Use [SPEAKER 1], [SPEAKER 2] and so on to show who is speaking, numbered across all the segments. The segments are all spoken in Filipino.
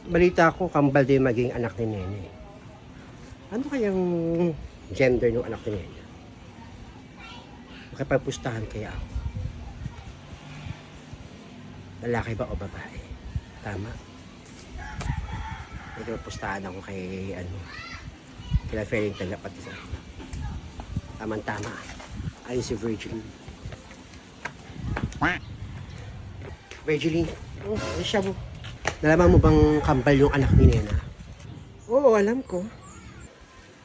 [SPEAKER 1] Balita ko, kambal din maging anak ni Nene. Ano kayang gender ng anak ni Nene? Makipagpustahan kaya ako? Lalaki ba o babae? Tama. Makipagpustahan ako kay kila Fering Tala pati sa tamang-tama. Ayun si Virgil. Virgil, ano siya mo? Nalaman mo bang kambal yung anak ni Nena? Oo, alam ko.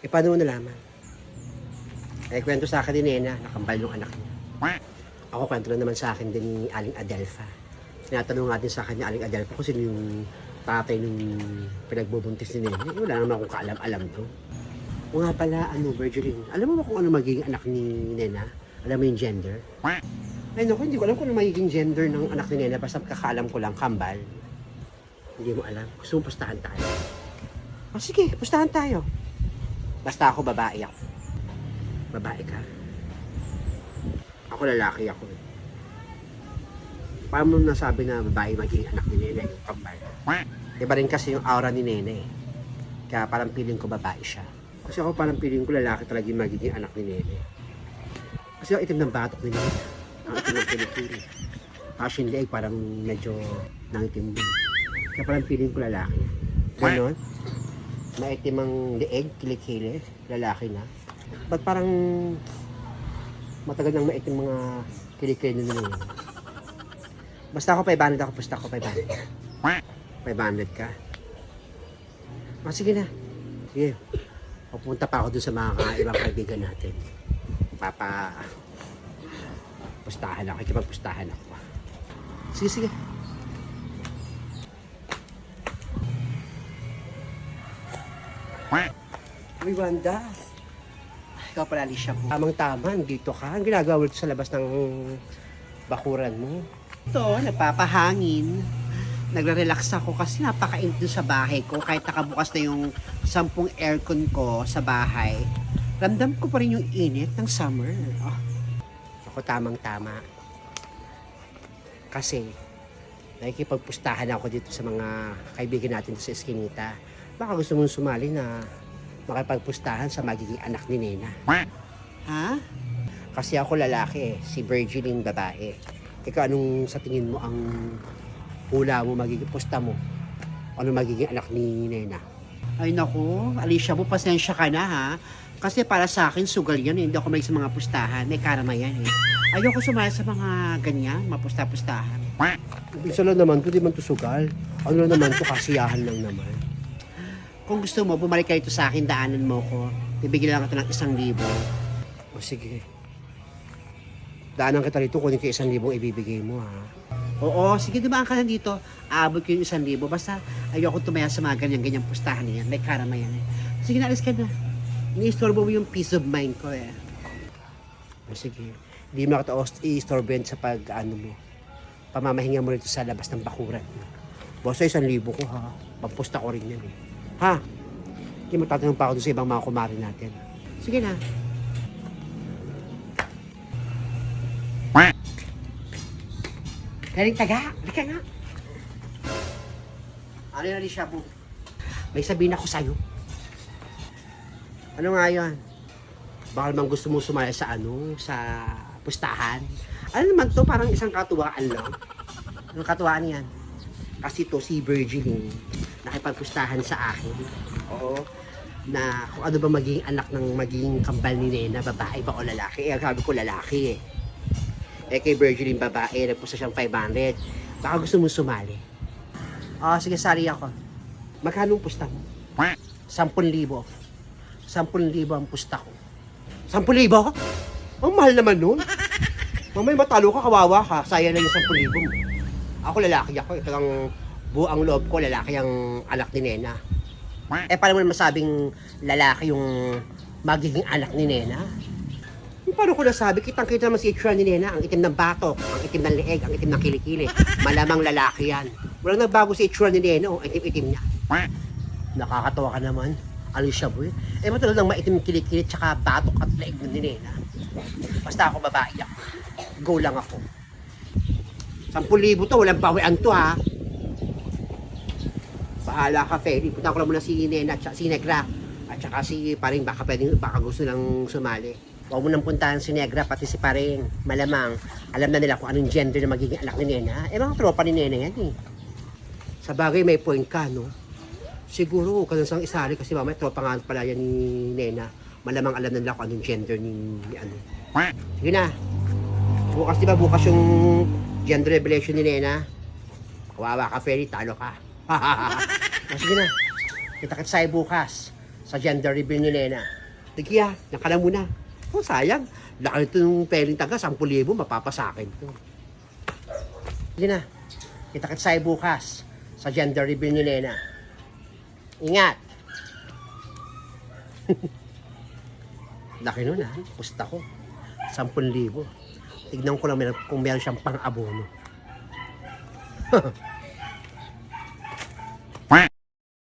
[SPEAKER 1] E paano mo nalaman? Eh, kwento sa akin ni Nena, nakambal yung anak niya. Ako, kwento lang naman sa akin din ni Aling Adelfa. Tinatanong natin sa akin ni Aling Adelfa kung sino yung tatay nung pinagbubuntis ni Nena. Eh, wala naman akong kaalam-alam to. O nga pala, Virgilin, alam mo ba kung ano magiging anak ni Nena? Alam mo yung gender? Ay, naku, hindi ko alam kung ano magiging gender ng anak ni Nena. Basta kakaalam ko lang, kambal. Hindi mo alam. Gusto mo pustahan tayo? O sige, pustahan tayo. Basta ako, babae ako. Babae ka. Ako lalaki ako. Paano mo nasabi na babae magiging anak ni Nena yung kambal? Iba rin kasi yung aura ni Nena eh. Kaya parang feeling ko babae siya. Kasi ako parang feeling ko lalaki talaga yung magiging anak ni Nena. Kasi ang itim ng batok ni Nena. Ang itim ng kilikili. Passion leg parang medyo nangitim din. Kaya parang feeling ko lalaki. Ganon. Maitim ang leeg, kilikili, lalaki na. Ba't parang matagal nang maitim mga kilikili na nila. Basta ako 500 ako, basta ako 500. 500 ka? Ah, sige na. Sige. Pupunta pa ako dun sa mga ibang kaibigan natin. Pustahan ako, ikipagpustahan ako. Sige, sige. Uy, Wanda. Ikaw pala, Alicia mo. Tamang-tama, dito ka. Ang ginagawa dito sa labas ng bakuran mo. Ito, nagpapahangin. Nagre-relax ako kasi napakainit doon sa bahay ko. Kahit nakabukas na yung 10 aircon ko sa bahay, ramdam ko pa rin yung init ng summer. Oh. Ako tamang-tama. Kasi, nakikipagpustahan ako dito sa mga kaibigan natin sa Eskinita. Baka gusto mong sumali na makipagpustahan sa magiging anak ni Nena. Ha? Kasi ako lalaki, si Virgiline babae. Ikaw, anong sa tingin mo ang hula mo, magiging pusta mo? Ano magiging anak ni Nena? Ay naku, Alicia mo, pasensya ka na ha. Kasi para sa akin, sugal yan. Hindi ako may sa mga pustahan. May karama yan eh. Ayoko sumaya sa mga ganyan, mapusta-pustahan. Isa lang naman to, di man to sugal. Ano lang naman to, kasiyahan lang naman. Kung gusto mo, bumalik ka ito sa akin, daanan mo ko. Bibigyan lang ito ng 1,000. O sige. Daanan kita rito, kunin ko 1,000 ibibigay mo ha. Oo, sige dumaan ka na dito. Aabot ko yung 1,000. Basta ayoko tumaya sa mga ganyan-ganyan pustahan niyan. May karama yan eh. Sige na, alis ka na. Ini-istorbo mo yung peace of mind ko eh. O sige. Hindi mo kita i-istorbo yan sa mo. Pamamahinga mo rito sa labas ng bakuran. Basta 1,000 ko ha. Pagpusta ko rin yan eh. Ha? Hindi matatanong pa ako sa ibang mga kumari natin. Sige na. Galing taga. Halika nga. Ano na rin siya po? May sabihin ako sa'yo. Ano nga yun? Baka naman gusto mo sumaya sa sa pustahan. Ano naman to? Parang isang katuwaan lang. Anong katuwaan yan? Kasi to si Virgiline nakipagpustahan sa akin. Oo. Na kung ano ba magiging anak ng magiging kambal ni Nena, babae ba o lalaki? Eh, sabi ko lalaki eh. Eh kay Virgiline babae, nagpusta siyang 500. Baka gusto mo sumali. Sige, sali ako. Magkano ang pusta mo? 10,000. 10,000 ang pusta ko. 10,000? Ang mahal naman nun. Mamay matalo ka, kawawa ka. Sayang lang yung 10,000 mo. Ako lalaki ako. Ito lang buang loob ko, lalaki ang anak ni Nena. Eh, paano mo masabing lalaki yung magiging anak ni Nena? Paano ko nasabi? Kitang-kita naman si itsura ni Nena. Ang itim ng batok, ang itim ng leeg, ang itim ng kilikili. Malamang lalaki yan. Walang nagbago si itsura ni Nena. Oh, itim-itim niya. Nakakatawa ka naman. Alicia boy. Eh, matagal lang maitim kilikili tsaka batok at leeg ni Nena. Basta ako babae ako. Go lang ako. 10,000 to, walang bawian to ha. Bahala ka, Feli. Punta ko lang muna si Nena at si Negra. At saka si Paring, baka gusto lang sumali. Huwag mo nang puntahan si Negra, pati si Paring. Malamang, alam na nila kung anong gender na magiging anak ni Nena. Eh, mga tropa ni Nena yan eh. Sa bagay, may point ka, no? Siguro, kanasang isali kasi mamaya, tropa nga pala yan ni Nena. Malamang alam na nila kung anong gender ni ano. Sige na. Bukas, di ba, bukas yung gender revelation ni Nena? Kawawa ka, Feli, talo ka. Sige na. Kita-kits tayo bukas sa gender reveal ni Nena. Sige nakala mo na. Oh, sayang. Laki ito ng peling taga, 10,000, mapapasakin to. Sige na. Kita-kits tayo bukas sa gender reveal ni Nena. Ingat! Laki nun ha. Pusta ko. 10,000. Tignan ko lang kung meron siyang pang-abono.